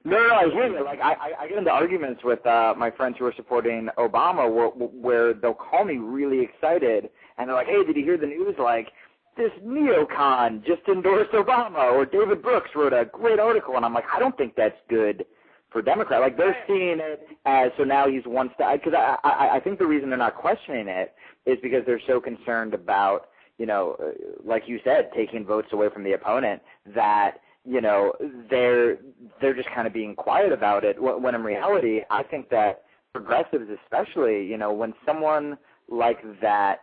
No, I hear you. Like, I get into arguments with my friends who are supporting Obama where they'll call me really excited, and they're like, hey, did you hear the news? Like, this neocon just endorsed Obama, or David Brooks wrote a great article, and I'm like, I don't think that's good for Democrats. Like, they're seeing it as, so now he's one step, because I think the reason they're not questioning it is because they're so concerned about, you know, like you said, taking votes away from the opponent, that, you know, they're just kind of being quiet about it, when in reality, I think that progressives especially, you know, when someone like that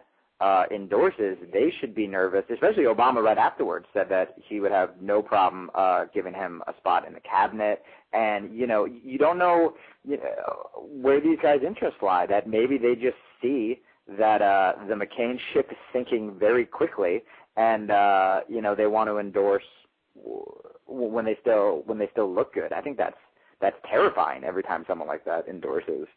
endorses, they should be nervous, especially Obama right afterwards said that he would have no problem giving him a spot in the cabinet. And, you know, you don't know, where these guys' interests lie, that maybe they just see that the McCain ship is sinking very quickly, and, you know, they want to endorse when they still look good. I think that's terrifying every time someone like that endorses.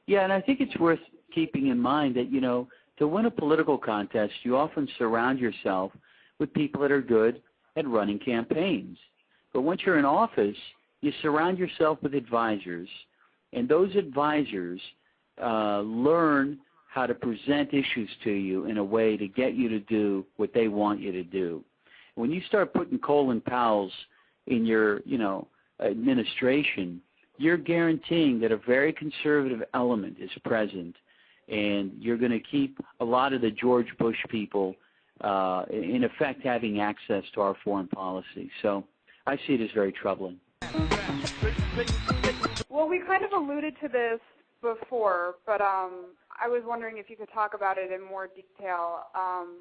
Yeah, and I think it's worth keeping in mind that, you know, to win a political contest, you often surround yourself with people that are good at running campaigns. But once you're in office, you surround yourself with advisors, and those advisors learn how to present issues to you in a way to get you to do what they want you to do. When you start putting Colin Powells in your, you know, administration, you're guaranteeing that a very conservative element is present, and you're going to keep a lot of the George Bush people, in effect, having access to our foreign policy. So I see it as very troubling. Well, we kind of alluded to this before, but I was wondering if you could talk about it in more detail.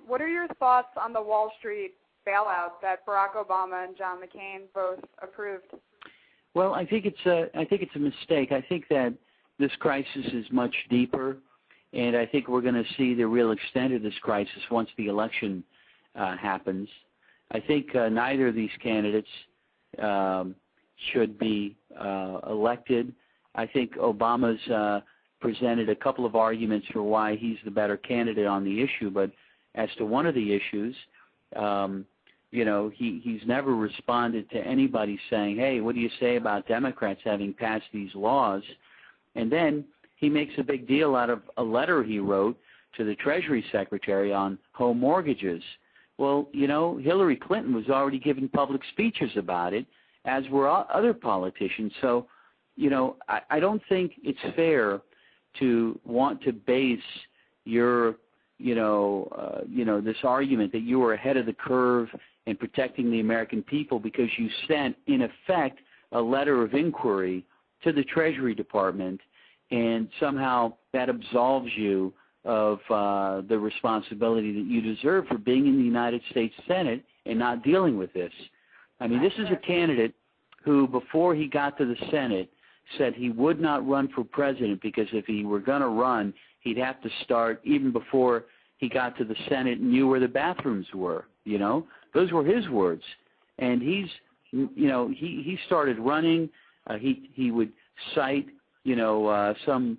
What are your thoughts on the Wall Street bailout that Barack Obama and John McCain both approved? Well, I think it's a mistake. I think that this crisis is much deeper, and I think we're going to see the real extent of this crisis once the election happens. I think neither of these candidates should be elected. I think Obama's presented a couple of arguments for why he's the better candidate on the issue, but as to one of the issues, you know, he's never responded to anybody saying, hey, what do you say about Democrats having passed these laws? And then he makes a big deal out of a letter he wrote to the Treasury Secretary on home mortgages. Well, you know, Hillary Clinton was already giving public speeches about it, as were other politicians. So, you know, I don't think it's fair to want to base your, this argument that you were ahead of the curve in protecting the American people because you sent, in effect, a letter of inquiry to the Treasury Department, and somehow that absolves you of the responsibility that you deserve for being in the United States Senate and not dealing with this. I mean, this is a candidate who, before he got to the Senate, said he would not run for president because if he were going to run, he'd have to start even before he got to the Senate and knew where the bathrooms were, you know. Those were his words. And he started running. He would cite, some,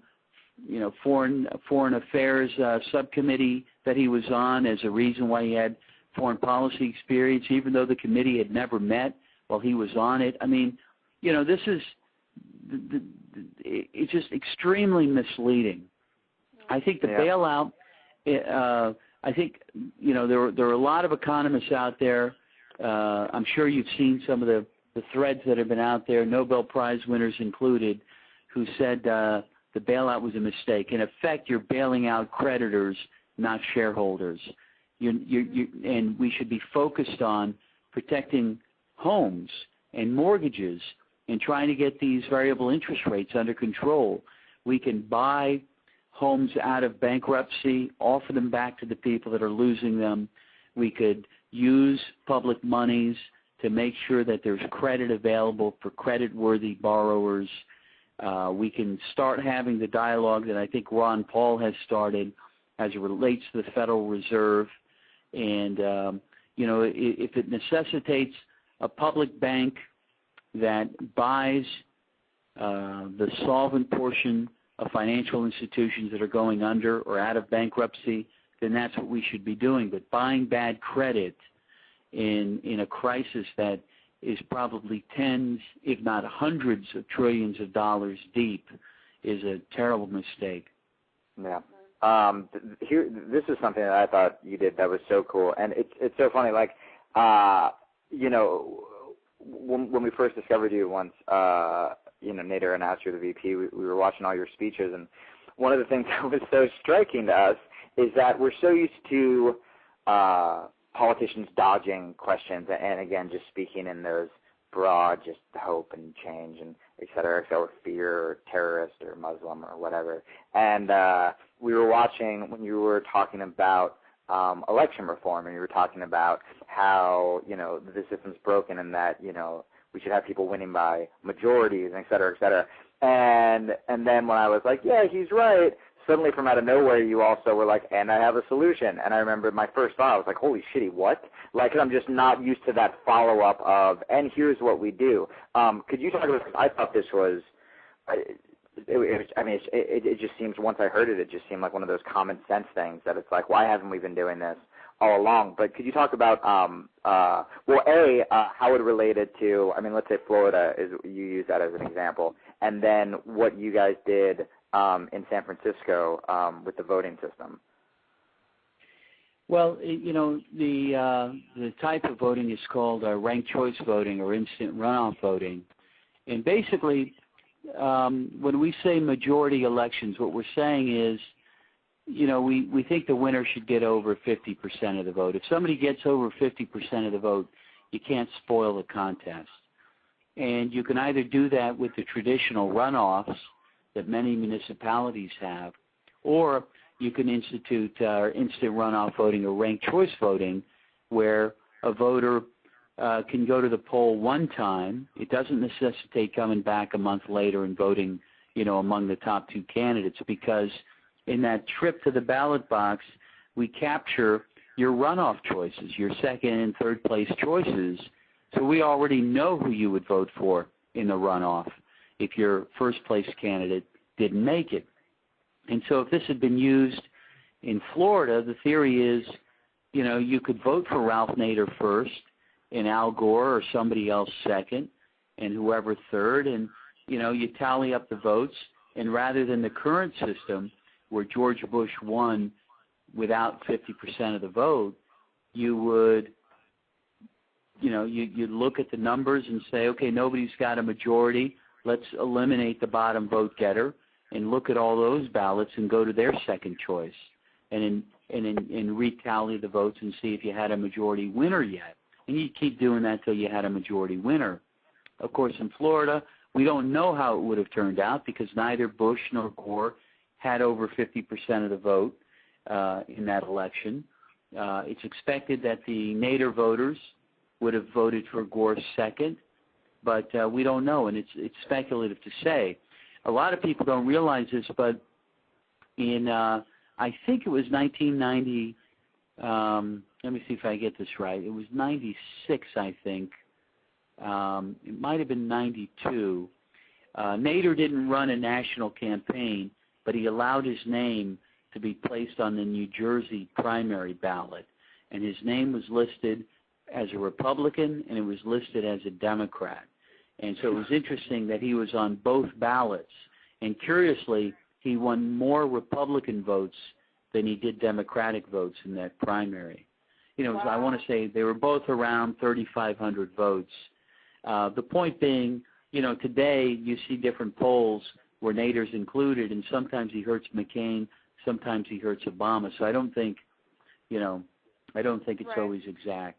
foreign affairs subcommittee that he was on as a reason why he had foreign policy experience, even though the committee had never met while he was on it. I mean, this is it's just extremely misleading. I think the bailout, I think, there are a lot of economists out there. I'm sure you've seen some of the threads that have been out there, Nobel Prize winners included, who said the bailout was a mistake. In effect, you're bailing out creditors, not shareholders. And we should be focused on protecting homes and mortgages and trying to get these variable interest rates under control. We can buy homes out of bankruptcy, offer them back to the people that are losing them. We could use public monies to make sure that there's credit available for credit-worthy borrowers. We can start having the dialogue that I think Ron Paul has started as it relates to the Federal Reserve. And, if it necessitates a public bank that buys the solvent portion of financial institutions that are going under or out of bankruptcy, then that's what we should be doing. But buying bad credit in a crisis that is probably tens, if not hundreds of trillions of dollars deep is a terrible mistake. Yeah. This is something that I thought you did that was so cool, and it's so funny. Like, when we first discovered you once, Nader announced you the VP, we were watching all your speeches, and one of the things that was so striking to us is that we're so used to politicians dodging questions and, again, just speaking in those broad, just hope and change and et cetera, or fear or terrorist or Muslim or whatever. And we were watching when you were talking about election reform, and you were talking about how, the system's broken and that, we should have people winning by majorities, and et cetera, et cetera. And then when I was like, yeah, he's right, suddenly from out of nowhere you also were like, and I have a solution. And I remember my first thought, I was like, holy shitty, what? Like, I'm just not used to that follow-up of, and here's what we do. Could you talk about, I thought this was, it just seems, once I heard it, it just seemed like one of those common sense things that it's like, why haven't we been doing this all along? But could you talk about, how it related to, let's say Florida, you use that as an example, and then what you guys did in San Francisco with the voting system? Well, the type of voting is called ranked choice voting or instant runoff voting. And basically, when we say majority elections, what we're saying is, we think the winner should get over 50% of the vote. If somebody gets over 50% of the vote, you can't spoil the contest. And you can either do that with the traditional runoffs that many municipalities have, or you can institute instant runoff voting or ranked choice voting, where a voter can go to the poll one time. It doesn't necessitate coming back a month later and voting, among the top two candidates, because in that trip to the ballot box, we capture your runoff choices, your second and third place choices, so we already know who you would vote for in the runoff if your first place candidate didn't make it. And so if this had been used in Florida, the theory is, you could vote for Ralph Nader first, and Al Gore or somebody else second, and whoever third, and, you tally up the votes, and rather than the current system where George Bush won without 50% of the vote, you would, you'd look at the numbers and say, okay, nobody's got a majority, let's eliminate the bottom vote getter, and look at all those ballots and go to their second choice, and retally the votes and see if you had a majority winner yet. And you keep doing that till you had a majority winner. Of course, in Florida, we don't know how it would have turned out because neither Bush nor Gore had over 50% of the vote in that election. It's expected that the Nader voters would have voted for Gore second, but we don't know, and it's speculative to say. A lot of people don't realize this, but in, I think it was 1990, let me see if I get this right. It was 96, I think. It might have been 92. Nader didn't run a national campaign, but he allowed his name to be placed on the New Jersey primary ballot. And his name was listed as a Republican, and it was listed as a Democrat. And so it was interesting that he was on both ballots. And curiously, he won more Republican votes than he did Democratic votes in that primary. Wow. I want to say they were both around 3,500 votes. The point being, today you see different polls where Nader's included, and sometimes he hurts McCain, sometimes he hurts Obama. So I don't think, it's right. always exact.